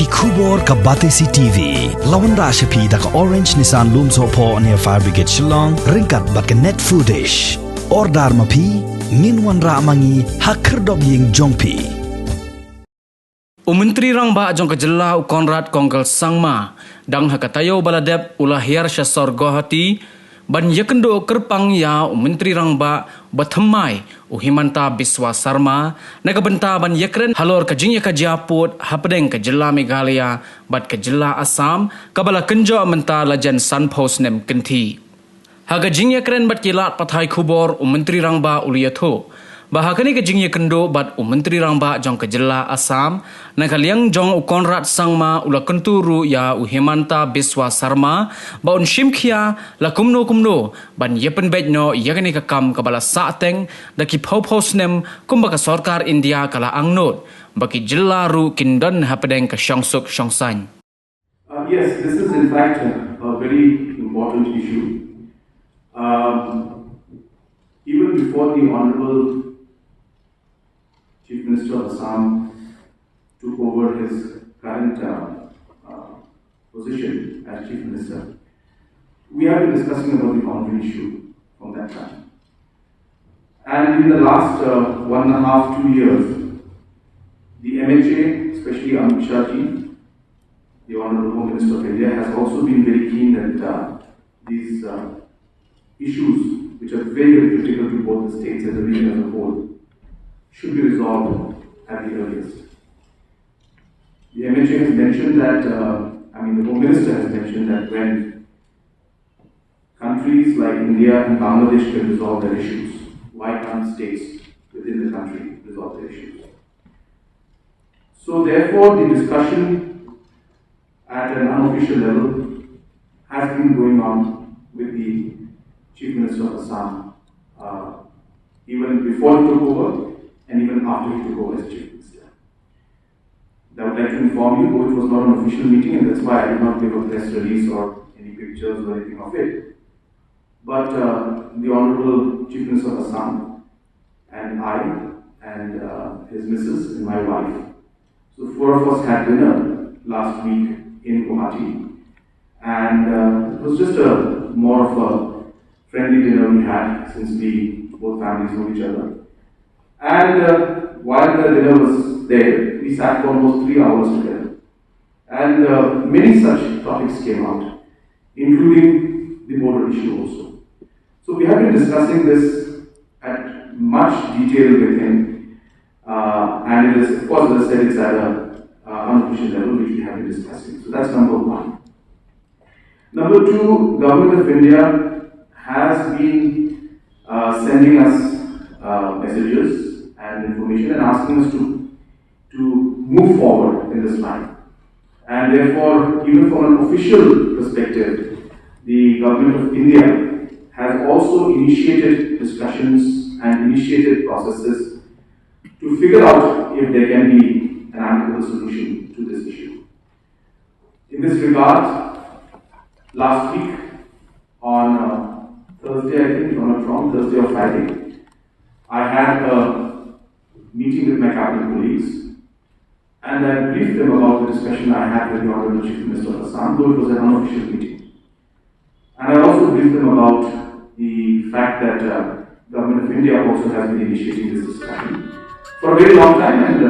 Kubor ka Batesi TV. Lawan ra siya da ka Orange Nissan Loom Sopo near Fire Brigade Shillong. Ringkat bat ka net foodish. Ordar mapi. Nginwan ra mangi hakerdog ying jongpi. Menteri rang ba jong kajela Conrad kongkel Sangma. Dang hakatayo baladep ulahir sya sorgo hati. Ban yakendo kerpang ya Menteri rang ba bathmai Himanta biswa Sarma nagabenta ban yakren Halor ka Jingiakajia put hapdeng ka jilla Meghalaya bat ka jilla Assam kabala kenjo menta lajan sun post nem kenti haga Jingiakren bat kilat pathai khubor Menteri rang ba uliyatho bahakani ka Jingiakendo bat Menteri rang ba jong ka jilla Assam nagaliang jong Conrad Sangma ula kenturu ya Himanta biswa Sarma baun shimkhia la kumno ban yepen bejno yagani ka kam kabala saateng daki pau snem kumbaka sarkar India kala angnot baki jilla ru kindon hapedeng ka syongsuk syongsan. Yes, this is in fact a very important issue. Even before the Honorable Chief Minister of Assam took over his current position as Chief Minister, we have been discussing about the boundary issue from that time. And in the last 1.5-2 years, the MHA, especially Amit Shahji, the Honorable Home Minister of India, has also been very keen that these issues, which are very, very critical to both the states and the region as a whole, should be resolved at the earliest. The MHA has mentioned that, the Home Minister has mentioned that when countries like India and Bangladesh can resolve their issues, why can't states within the country resolve their issues? So therefore, the discussion at an unofficial level has been going on with the Chief Minister of Assam, even before he took over and even after he took over as Chief Minister. I would like to inform you, though it was not an official meeting, and that's why I did not give a press release or any pictures or anything of it. But the Honorable Chief Minister of Assam and I and his missus and my wife, so 4 of us had dinner last week in Guwahati, and it was just more of a friendly dinner we had since both families know each other. And while the dinner was there, we sat for almost 3 hours together. And many such topics came out, including the border issue also. So we have been discussing this at much detail with him. And it is, of course, as I said, it's at an unofficial level which we have been discussing. So that's number one. Number two, Government of India has been sending us messages and information and asking us to move forward in this line. And therefore, even from an official perspective, the Government of India has also initiated discussions and initiated processes to figure out if there can be an amicable solution to this issue. In this regard, last week on Thursday, I think, if I'm not wrong, Thursday or Friday, I had a meeting with my cabinet colleagues, and I briefed them about the discussion I had with the Honorable Chief Minister of Assam, though it was an unofficial meeting. And I also briefed them about the fact that Government of India also has been initiating this discussion for a very long time, and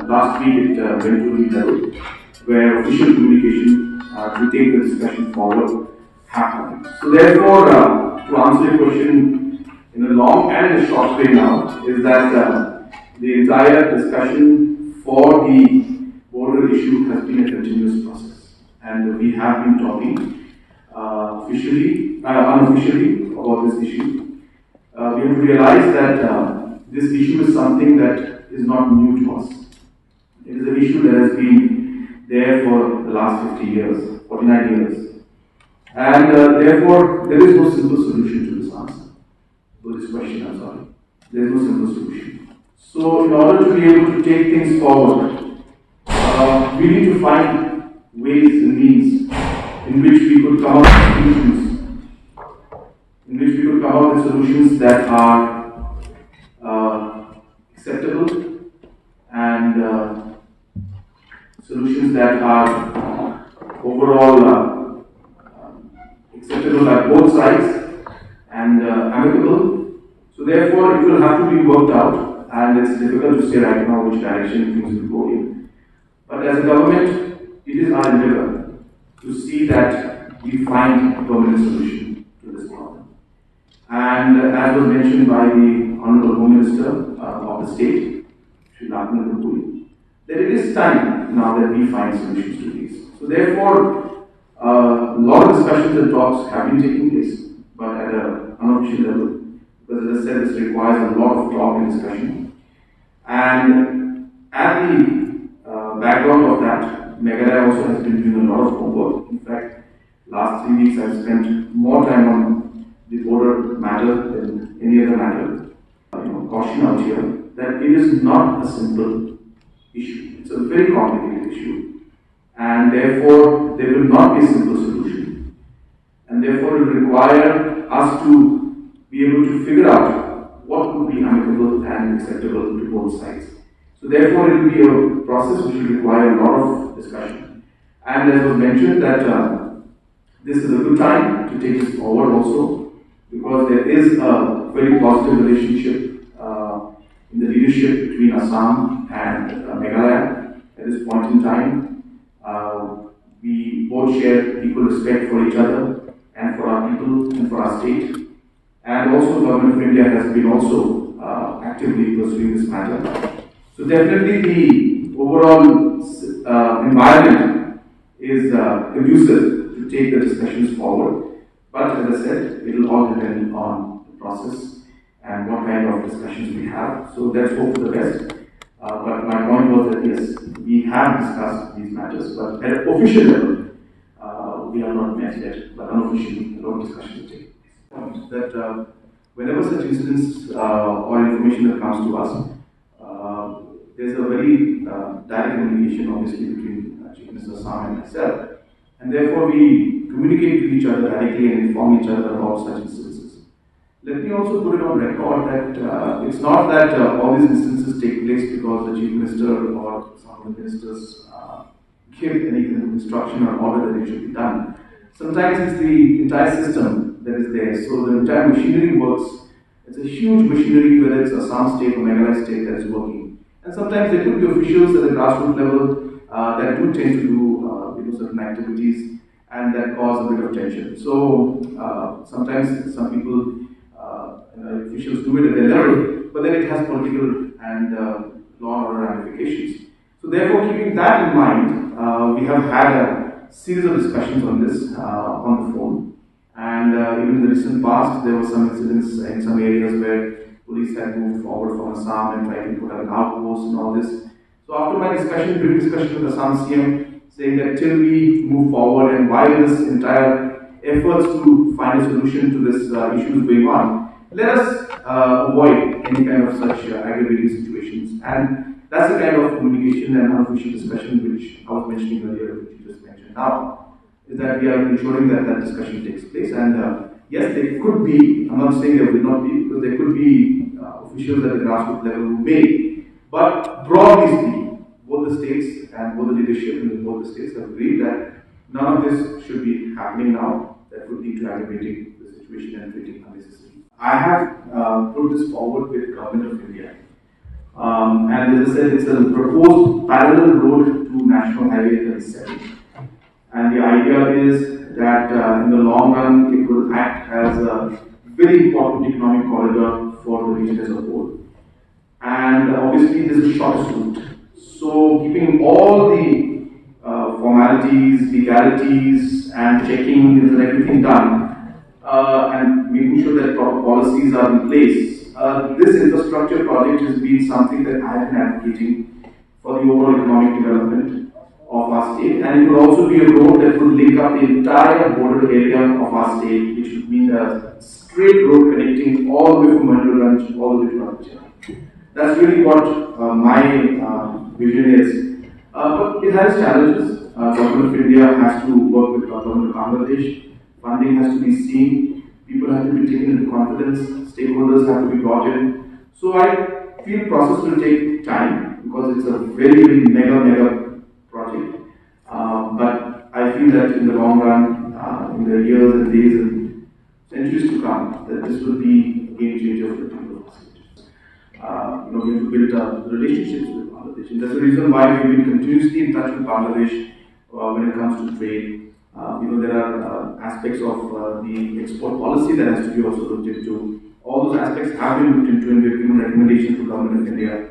last week it went to the level where official communication to take the discussion forward happened. So therefore, to answer your question in a long and a short way now, is that the entire discussion for the border issue has been a continuous process. And we have been talking unofficially about this issue. We have to realize that this issue is something that is not new to us. It is an issue that has been there for the last 50 years, 49 years. And therefore, there is no simple solution to this answer. To this question, I'm sorry. There is no simple solution. So, in order to be able to take things forward, we need to find ways and means in which we could come up with solutions, that are acceptable and solutions that are overall acceptable by both sides and amicable. So therefore, it will have to be worked out, and it's difficult to say right now which direction things will go in. But as a government, it is our endeavor to see that we find a permanent solution to this problem. And as was mentioned by the Honorable Home Minister of the state, Shri Lakshman, that it is time now that we find solutions to these. So therefore, a lot of discussions and talks have been taking place, but at an unofficial level, because as I said, this requires a lot of talk and discussion. And at the background of that, Meghalaya also has been doing a lot of homework. In fact, last 3 weeks I've spent more time on the border matter than any other matter. Caution out here that it is not a simple issue. It's a very complicated issue, and therefore there will not be a simple solution. And therefore it will require us to be able to figure out what would be amicable and acceptable to both sides. So therefore it will be a process which will require a lot of discussion. And as was mentioned that this is a good time to take this forward also, because there is a very positive relationship in the leadership between Assam and Meghalaya at this point in time. We both share equal respect for each other and for our people and for our state. And also the Government of India has been also actively pursuing this matter. So definitely the overall environment is conducive to take the discussions forward. But as I said, it will all depend on the process and what kind of discussions we have. So let's hope for the best. But my point was that yes, we have discussed these matters, but at an official level, we have not met yet, but unofficially, a lot of discussions take place. That whenever such incidents or information that comes to us, there's a very direct communication, obviously, between Chief Minister Sarma and myself, and therefore we communicate with each other directly and inform each other about such instances. Let me also put it on record that it's not that all these instances take place because the Chief Minister or some of the ministers give any kind of instruction or order that it should be done. Sometimes it's the entire system that is there, so the entire machinery works. It's a huge machinery, whether it's Assam state or Meghalaya state that is working. And sometimes there could be officials at the grassroots level that do tend to do certain activities and that cause a bit of tension. So sometimes some people, officials do it at their level, but then it has political and law and order ramifications. So therefore, keeping that in mind, we have had a series of discussions on this on the phone. And even in the recent past, there were some incidents in some areas where police had moved forward from Assam and tried to put up an outpost and all this. So after my brief discussion with Assam CM, saying that till we move forward and while this entire efforts to find a solution to this issue is going on, let us avoid any kind of such aggravating situations. And that's the kind of communication and unofficial discussion which I was mentioning earlier, which you just mentioned now, is that we are ensuring that that discussion takes place. And yes, there could be, I'm not saying there will not be, because there could be officials at the grassroots level who may, but broadly speaking, both the states and both the leadership in both the states have agreed that none of this should be happening now. That would lead to aggravating the situation and creating unnecessary. I have put this forward with the Government of India. And as I said, it's a proposed parallel road to National Highway 37. And the idea is that in the long run, it will act as a very important economic corridor for the region as a whole. And obviously, this is the shortest route. So, keeping all the formalities, legalities, and checking and everything done, and making sure that proper policies are in place, this infrastructure project has been something that I have been advocating for the overall economic development of our state, and it will also be a road that would link up the entire border area of our state, which would mean a straight road connecting all the way from Mandaranj all the way to Rajasthan. That's really what my vision is. But it has challenges. Government of India has to work with Government of Bangladesh. Funding has to be seen. People have to be taken into confidence. Stakeholders have to be brought in. So I feel the process will take time because it's a very, very mega project. topic. But I feel that in the long run, in the years and days and centuries to come, that this will be a game changer for the people of the state. We have to build up relationships with Bangladesh. And that's the reason why we've been continuously in touch with Bangladesh when it comes to trade. There are aspects of the export policy that has to be also looked into. All those aspects have been looked into, and we have given recommendations to the government of India.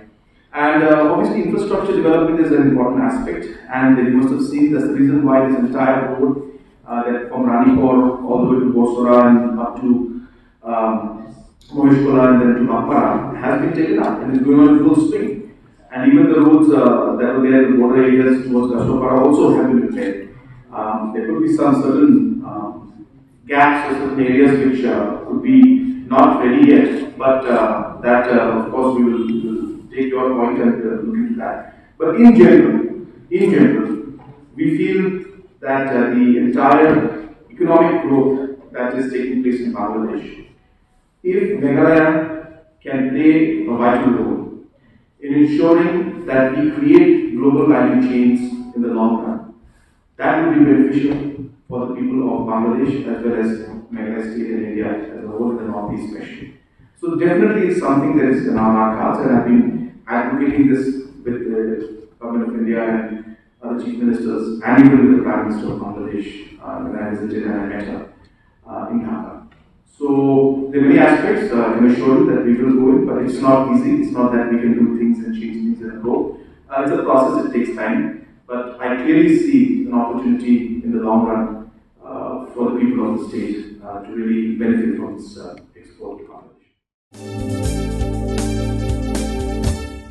And obviously, infrastructure development is an important aspect, and you must have seen that's the reason why this entire road that from Ranipur all the way to Bosora and up to Moheshkola and then to Ampara has been taken up and is going on in full swing. And even the roads that were there in the border areas towards Kashmir also have been repaired. There could be some certain gaps or certain areas which could be not ready yet, but that of course we will take your point and look into that. But in general, we feel that the entire economic growth that is taking place in Bangladesh, if Meghalaya can play a vital role in ensuring that we create global value chains in the long run, that will be beneficial for the people of Bangladesh as well as Meghalaya state and India as a whole, in the northeast especially. So definitely it's something that is on our cards, and I've been advocating this with the government of India and other chief ministers, and even with the Prime Minister of Bangladesh when I visited and I met her in Dhaka. So there are many aspects, I can assure you that we will go in, but it's not easy. It's not that we can do things and change things in a go. It's a process, it takes time, but I clearly see an opportunity in the long run for the people of the state to really benefit from this export to Bangladesh.